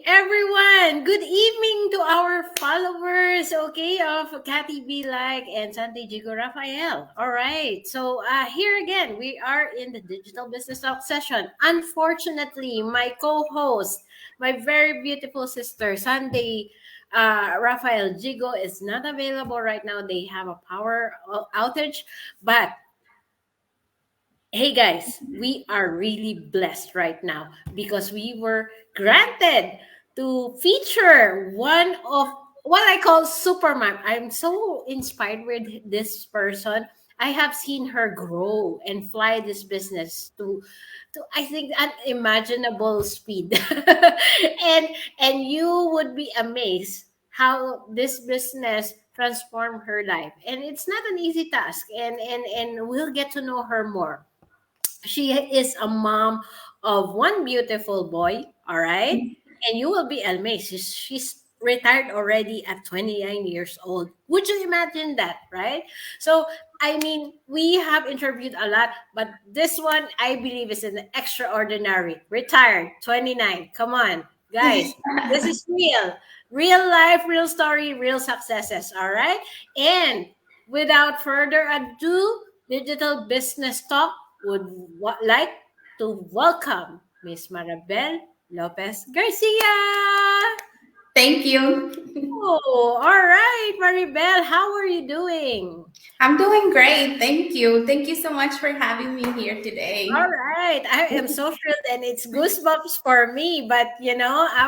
everyone. Good evening to our followers, okay, of Kathy B. Like and Santi Jigo Rafael. All right. So here again, we are in the Digital Business Talk session. Unfortunately, my co-host, my very beautiful sister, Santi Rafael Jigo, is not available right now. They have a power outage, but hey guys, we are really blessed right now because we were granted to feature one of what I call Superman. I'm so inspired with this person. I have seen her grow and fly this business to I think unimaginable speed. And you would be amazed how this business transformed her life. And it's not an easy task, and we'll get to know her more. She is a mom of one beautiful boy, all right? And you will be amazed. She's retired already at 29 years old. Would you imagine that, right? So, I mean, we have interviewed a lot, but this one I believe is an extraordinary. Retired, 29. Come on, guys. This is real. Real life, real story, real successes, all right? And without further ado, Digital Business Talk would like to welcome Miss Maribel Lopez Garcia. Thank you. Oh, all right, Maribel, how are you doing? I'm doing great. Thank you. Thank you so much for having me here All today. right, I am so thrilled, and it's goosebumps for me. But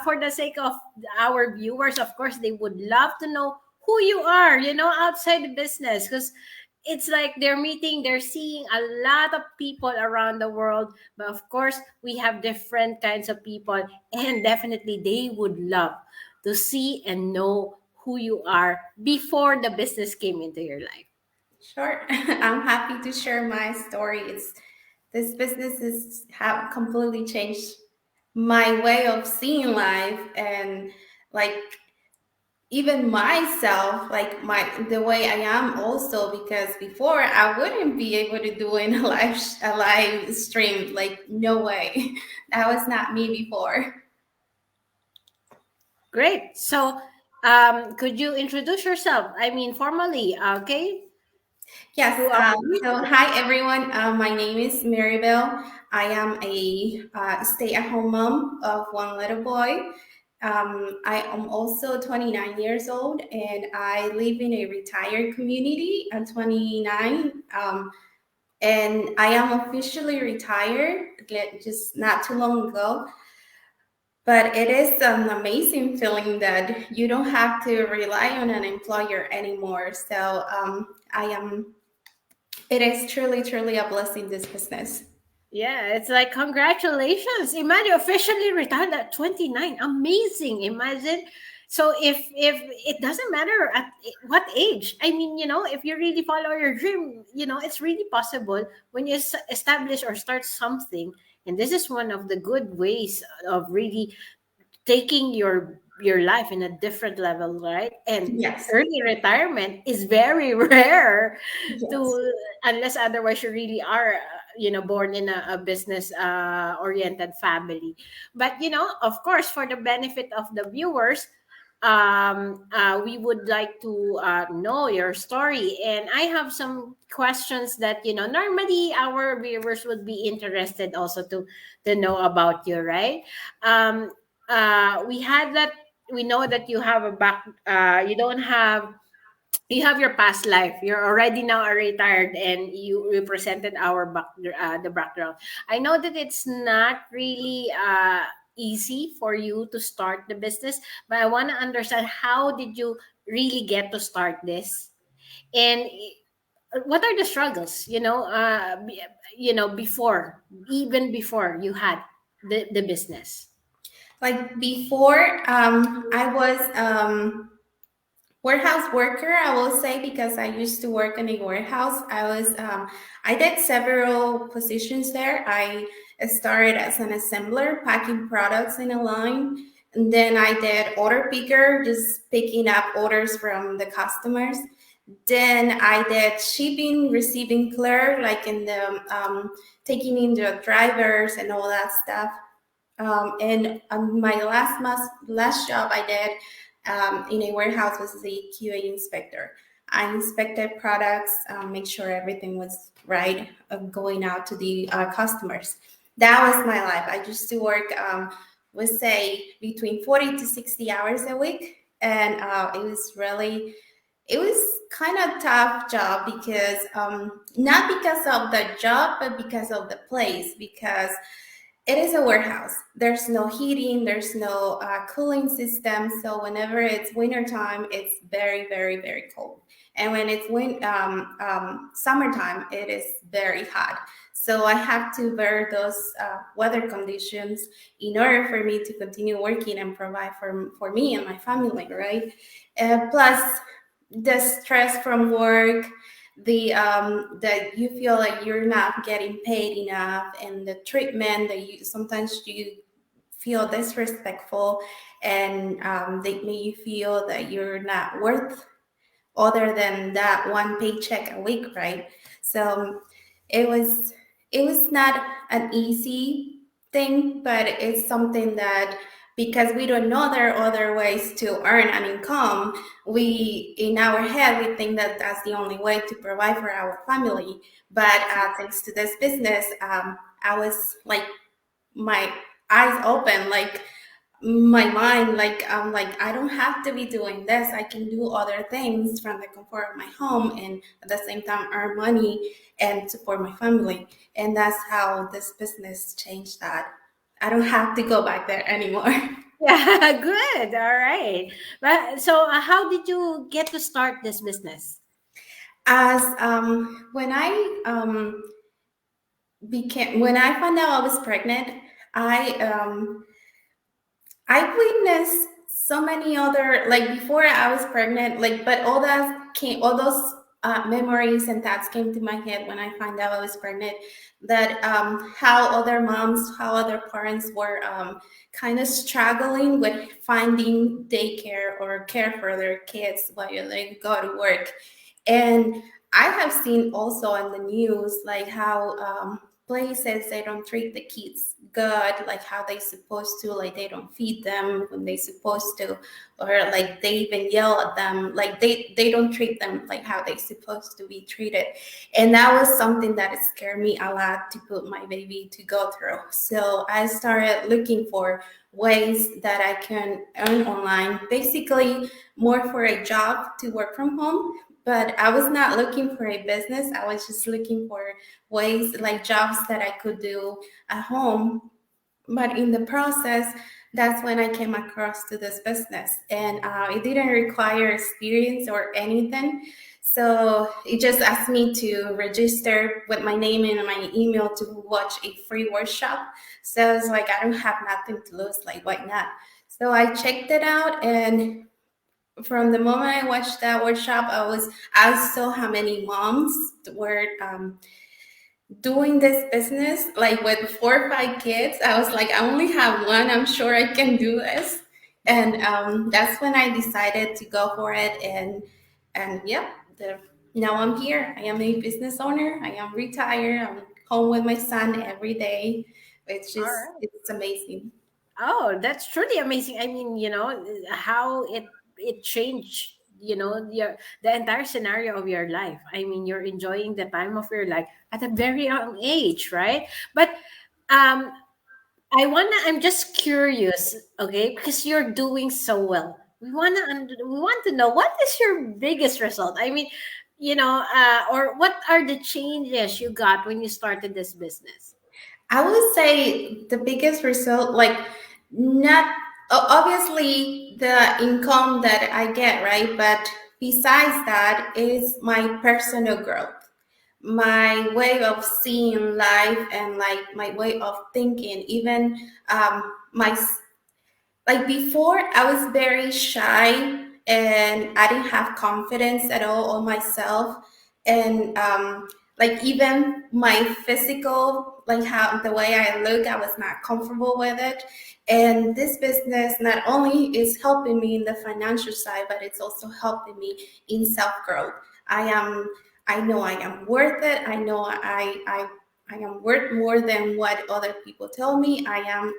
for the sake of our viewers, of course, they would love to know who you are. Outside the business, because it's like they're seeing a lot of people around the world. But of course, we have different kinds of people, and definitely they would love to see and know who you are before the business came into your life. Sure. I'm happy to share my story. This business has have completely changed my way of seeing life and like even myself, like the way I am also because before I wouldn't be able to do in a live stream. Like no way. That was not me before. Great. So, could you introduce yourself? I mean, formally, okay, Yes. to our So, viewers. hi everyone. My name is Maribel. I am a stay-at-home mom of one little boy. I am also 29 years old, and I live in a retired community. I'm 29, and I am officially retired just not too long ago. But it is an amazing feeling that you don't have to rely on an employer anymore. So I am it is truly, truly a blessing, this business. Yeah, it's like congratulations. Imagine officially retired at 29. Amazing. Imagine. So if it doesn't matter at what age. I mean, if you really follow your dream, it's really possible when you establish or start something. And this is one of the good ways of really taking your life in a different level, right? And Yes. early retirement is very rare Yes. to unless otherwise you really are born in a business oriented family. But of course, for the benefit of the viewers, we would like to know your story, and I have some questions that normally our viewers would be interested also to know about you, right? um we had that we know that you have a back you don't have you have your past life. You're already now a retired, and you represented our the background. I know that it's not really easy for you to start the business, but I want to understand, how did you really get to start this, and what are the struggles, before, even before you had the business. Like before, I was warehouse worker, I will say, because I used to work in a warehouse. I did several positions there. I started as an assembler, packing products in a line. And then I did order picker, just picking up orders from the customers. Then I did shipping, receiving clerk, like in the taking in the drivers and all that stuff. And my last job I did in a warehouse was as a QA inspector. I inspected products, make sure everything was right, going out to the customers. That was my life. I used to work, let's say, between 40 to 60 hours a week. And it was kind of tough job because not because of the job, but because of the place. Because it is a warehouse. There's no heating, there's no cooling system. So whenever it's winter time, it's very, very, very cold. And when it's summertime, it is very hot. So I have to bear those weather conditions in order for me to continue working and provide for me and my family, right? Plus the stress from work, the that you feel like you're not getting paid enough, and the treatment that you sometimes you feel disrespectful, and they make you feel that you're not worth other than that one paycheck a week, right? So it was it was not an easy thing, but it's something that, because we don't know there are other ways to earn an income, we in our head we think that that's the only way to provide for our family. But thanks to this business, I was like, my eyes open, like my mind, like I'm like, I don't have to be doing this. I can do other things from the comfort of my home, and at the same time earn money and support my family. And that's how this business changed that. I don't have to go back there anymore. Yeah, good. All right. But so, how did you get to start this business? As when when I found out I was pregnant, I I witnessed so many other, like before I was pregnant, like, but all those memories and thoughts came to my head when I found out I was pregnant. That how other moms, how other parents were kind of struggling with finding daycare or care for their kids while they go to work. And I have seen also on the news like how places they don't treat the kids good, like how they supposed to, like they don't feed them when they supposed to, or like they even yell at them, like they don't treat them like how they supposed to be treated. And that was something that scared me a lot to put my baby to go through. So I started looking for ways that I can earn online, basically more for a job to work from home. But I was not looking for a business. I was just looking for ways, like jobs that I could do at home. But in the process, that's when I came across to this business, and it didn't require experience or anything. So it just asked me to register with my name and my email to watch a free workshop. So I was like, I don't have nothing to lose. Like, why not? So I checked it out, and from the moment I watched that workshop, I saw how many moms were doing this business, like with 4 or 5 kids. I was like, I only have one. I'm sure I can do this. And that's when I decided to go for it. And yeah, now I'm here. I am a business owner. I am retired. I'm home with my son every day. All right. It's amazing. Oh, that's truly amazing. I mean, how it changed, the entire scenario of your life. I mean, you're enjoying the time of your life at a very young age, right? But um I'm just curious, okay, because you're doing so well. We want to know what is your biggest result. I mean, or what are the changes you got when you started this business? I would say the biggest result, like, not obviously the income that I get, right? But besides that, is my personal growth, my way of seeing life, and like my way of thinking. Even my like before, I was very shy and I didn't have confidence at all on myself. And like even my physical, like how the way I look, I was not comfortable with it. And this business not only is helping me in the financial side, but it's also helping me in self growth. I am, I know I am worth it. I know am worth more than what other people tell me. I am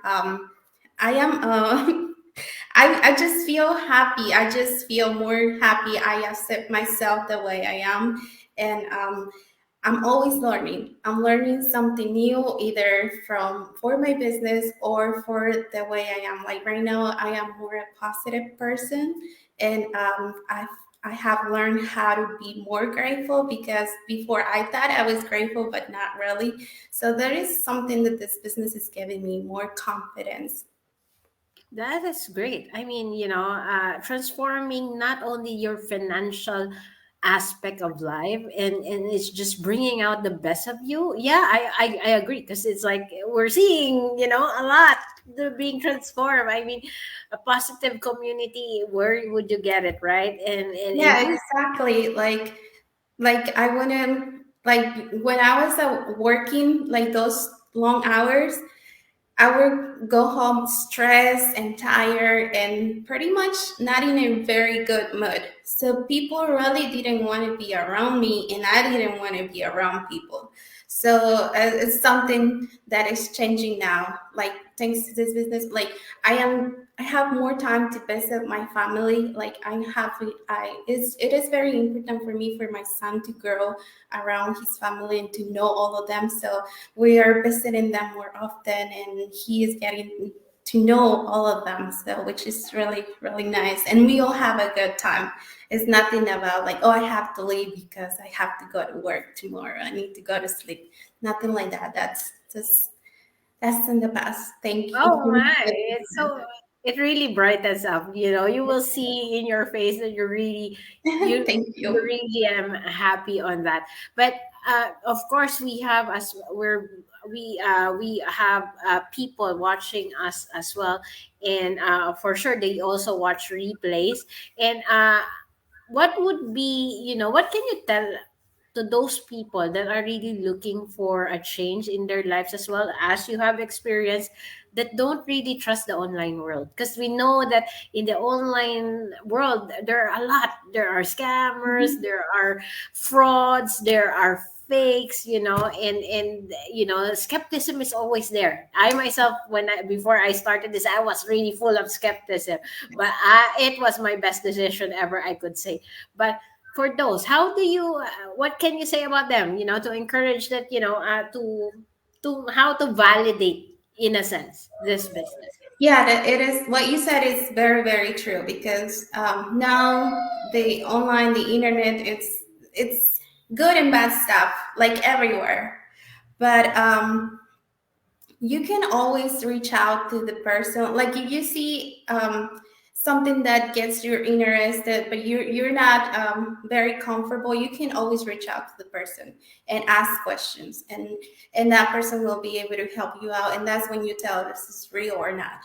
I just feel happy. I just feel more happy. I accept myself the way I am. And I'm always learning. I'm learning something new, either from for my business or for the way I am. Like right now, I am more a positive person, and I have learned how to be more grateful, because before I thought I was grateful, but not really. So there is something that this business is giving me more confidence. That is great. I mean, transforming not only your financial aspect of life, and it's just bringing out the best of you. Yeah, I agree, because it's like we're seeing, a lot being transformed. I mean, a positive community, where would you get it, right? And Yeah, you. exactly. Like I wanna, like when I was working like those long hours, I would go home stressed and tired and pretty much not in a very good mood. So people really didn't want to be around me, and I didn't want to be around people. So it's something that is changing now. Like thanks to this business, like I have more time to visit my family. Like it is very important for me, for my son to grow around his family and to know all of them. So we are visiting them more often, and he is getting to know all of them, so which is really really nice, and we all have a good time. It's nothing about like, oh, I have to leave because I have to go to work tomorrow, I need to go to sleep. Nothing like that. That's in the past. Thank Oh you. my, it's so, it really brightens up. You will see in your face that you Thank you you. really am happy on that. But of course, we have, as we have people watching us as well, and for sure they also watch replays. And what would be, what can you tell to those people that are really looking for a change in their lives, as well as you have experienced, that don't really trust the online world? Because we know that in the online world, there are a lot. There are scammers, there are frauds, there are fakes, and skepticism is always there. I myself, before I started this, I was really full of skepticism, but it was my best decision ever, I could say. But for those, how do you what can you say about them, to encourage that, to how to validate, in a sense, this business? Yeah, it is what you said is very, very true, because now the online, the internet, it's good and bad stuff like everywhere. But you can always reach out to the person. Like if you see something that gets you interested, but you're not very comfortable, you can always reach out to the person and ask questions, and that person will be able to help you out. And that's when you tell if this is real or not.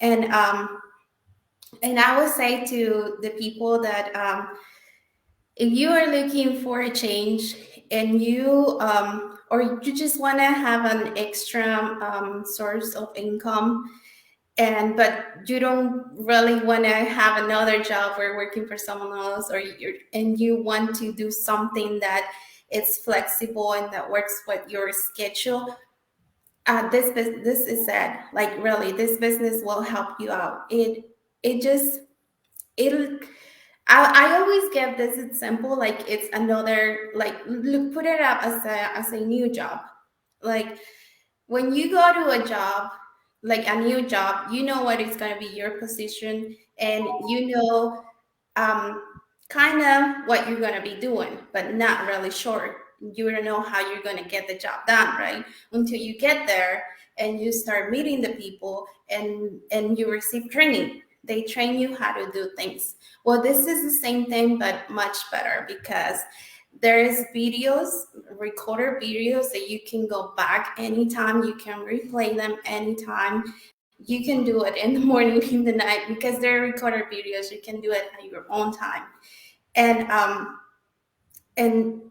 And I would say to the people that if you are looking for a change, and you or you just want to have an extra source of income, and but you don't really want to have another job or working for someone else, or you want to do something that is flexible and that works with your schedule, this is sad. Like really, this business will help you out. It just it'll I always give this example, like it's another, like look, put it up as a new job. Like when you go to a job, like a new job, you know what is going to be your position, and you know um, kind of what you're going to be doing, but not really sure. You don't know how you're going to get the job done, right? Until you get there and you start meeting the people, and you receive training. They train you how to do things. Well, this is the same thing, but much better, because there is videos, recorder videos that you can go back anytime. You can replay them anytime. You can do it in the morning, in the night, because they're recorder videos. You can do it at your own time, and and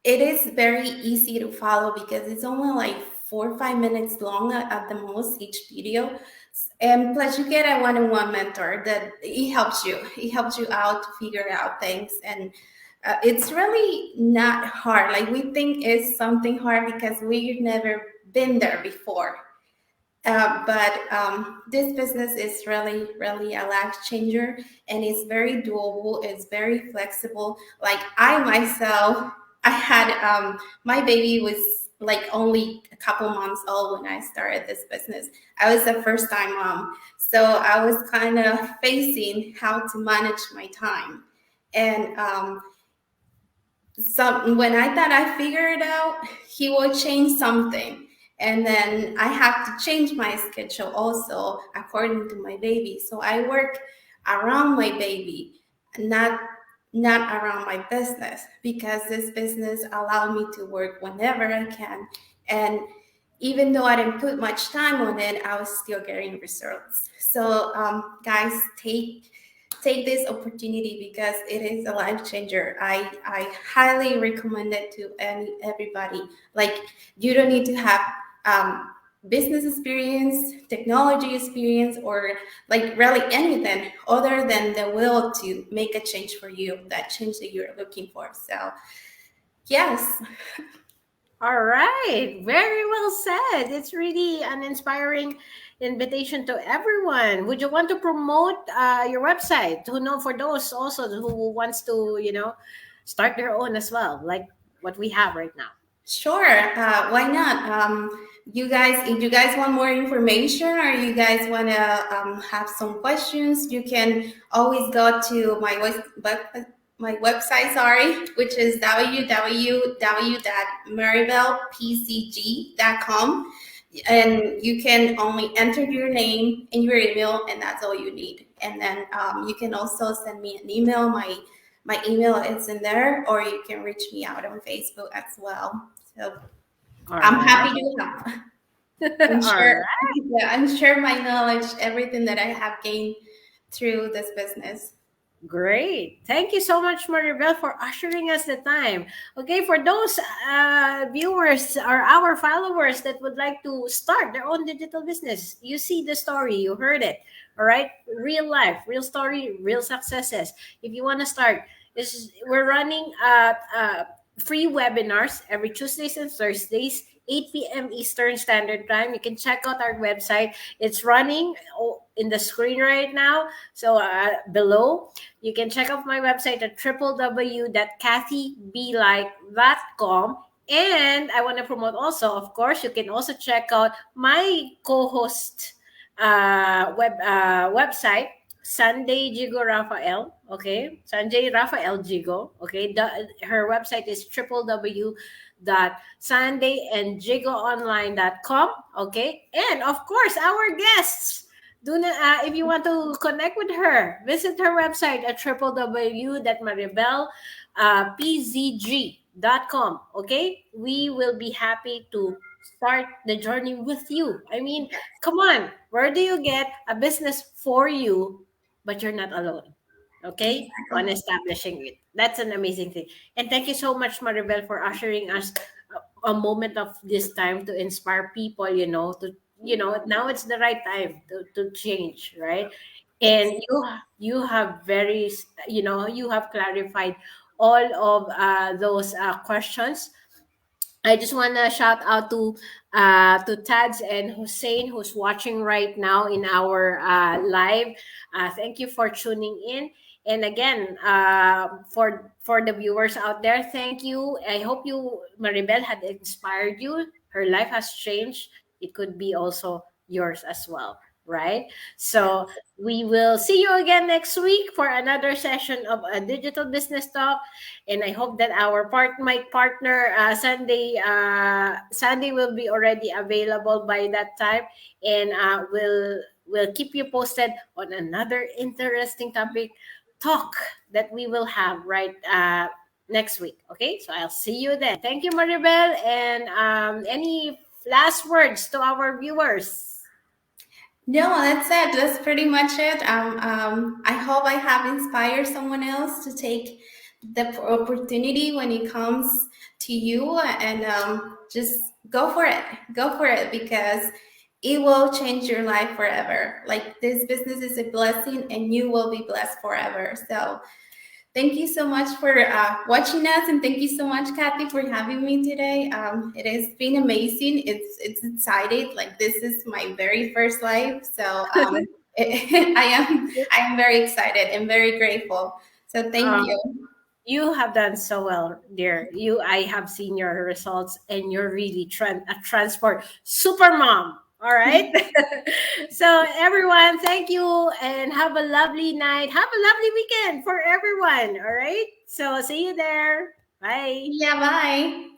it is very easy to follow, because it's only like 4 or 5 minutes long at the most, each video. And plus you get a one-on-one mentor that he helps you out to figure out things. And it's really not hard. Like we think it's something hard because we've never been there before. But this business is really, really a life changer, and it's very doable. It's very flexible. Like I myself, I had my baby was like only a couple months old when I started this business. I was a first time mom, so I was kind of facing how to manage my time, and some when I thought I figured it out, he will change something. And then I have to change my schedule also according to my baby. So I work around my baby, not not around my business, because this business allow me to work whenever I can. And even though I didn't put much time on it, I was still getting results. So guys, take this opportunity because it is a life changer. I highly recommend it to everybody. Like you don't need to have business experience, technology experience, or like really anything other than the will to make a change for you, that change that you're looking for. So yes. All right, very well said. It's really an inspiring invitation to everyone. Would you want to promote your website? Who know for those also who wants to, start their own as well, like what we have right now. Sure. Why not? You guys, if you guys want more information or you guys want to have some questions, you can always go to my website, sorry, which is www.maribelpcg.com. And you can only enter your name and your email, and that's all you need. And then you can also send me an email. My email is in there, or you can reach me out on Facebook as well. So All I'm right. happy to help and All share, right. yeah, and share my knowledge, everything that I have gained through this business. Great. Thank you so much, Maribel, for ushering us the time. Okay, for those viewers or our followers that would like to start their own digital business, you see the story, you heard it. All right, real life, real story, real successes. If you want to start, we're running free webinars every Tuesdays and Thursdays, 8 p.m. Eastern Standard Time. You can check out our website. It's running in the screen right now. So below, you can check out my website at www.kathybelike.com. And I want to promote also, of course, you can also check out my co-host website, Sunday Jigo Rafael. Okay, Sanjay Rafael Jigo. Okay, her website is www.sundayandjigoonline.com. Okay, and of course, our guests. Do not, if you want to connect with her, visit her website at www.maribelpzg.com. Okay, we will be happy to start the journey with you. I mean, come on, where do you get a business for you, but you're not alone? Okay, on Exactly. establishing it. That's an amazing thing. And thank you so much, Maribel, for ushering us a moment of this time to inspire people, now it's the right time to change, right? And Yes. you have you have clarified all of those questions. I just want to shout out to Tads and Hussein who's watching right now in our live. Thank you for tuning in. And again, for the viewers out there, thank you. I hope Maribel had inspired you. Her life has changed. It could be also yours as well, right? So we will see you again next week for another session of a digital business talk, and I hope that my partner Sunday will be already available by that time, and will keep you posted on another interesting topic talk that we will have right next week. Okay, so I'll see you then. Thank you, Maribel, and any last words to our viewers? No, that's it. That's pretty much it. I hope I have inspired someone else to take the opportunity when it comes to you, and just go for it. Go for it, because it will change your life forever. Like this business is a blessing, and you will be blessed forever. So Thank you so much for watching us, and thank you so much, Kathy, for having me today. It has been amazing. It's exciting. Like, this is my very first live, so I am very excited and very grateful. So thank Um, you. you have done so well, dear. I have seen your results, and you're really a transport super mom. All right. So everyone, thank you, and have a lovely night. Have a lovely weekend for everyone. All right. So see you there. Bye. Yeah, bye.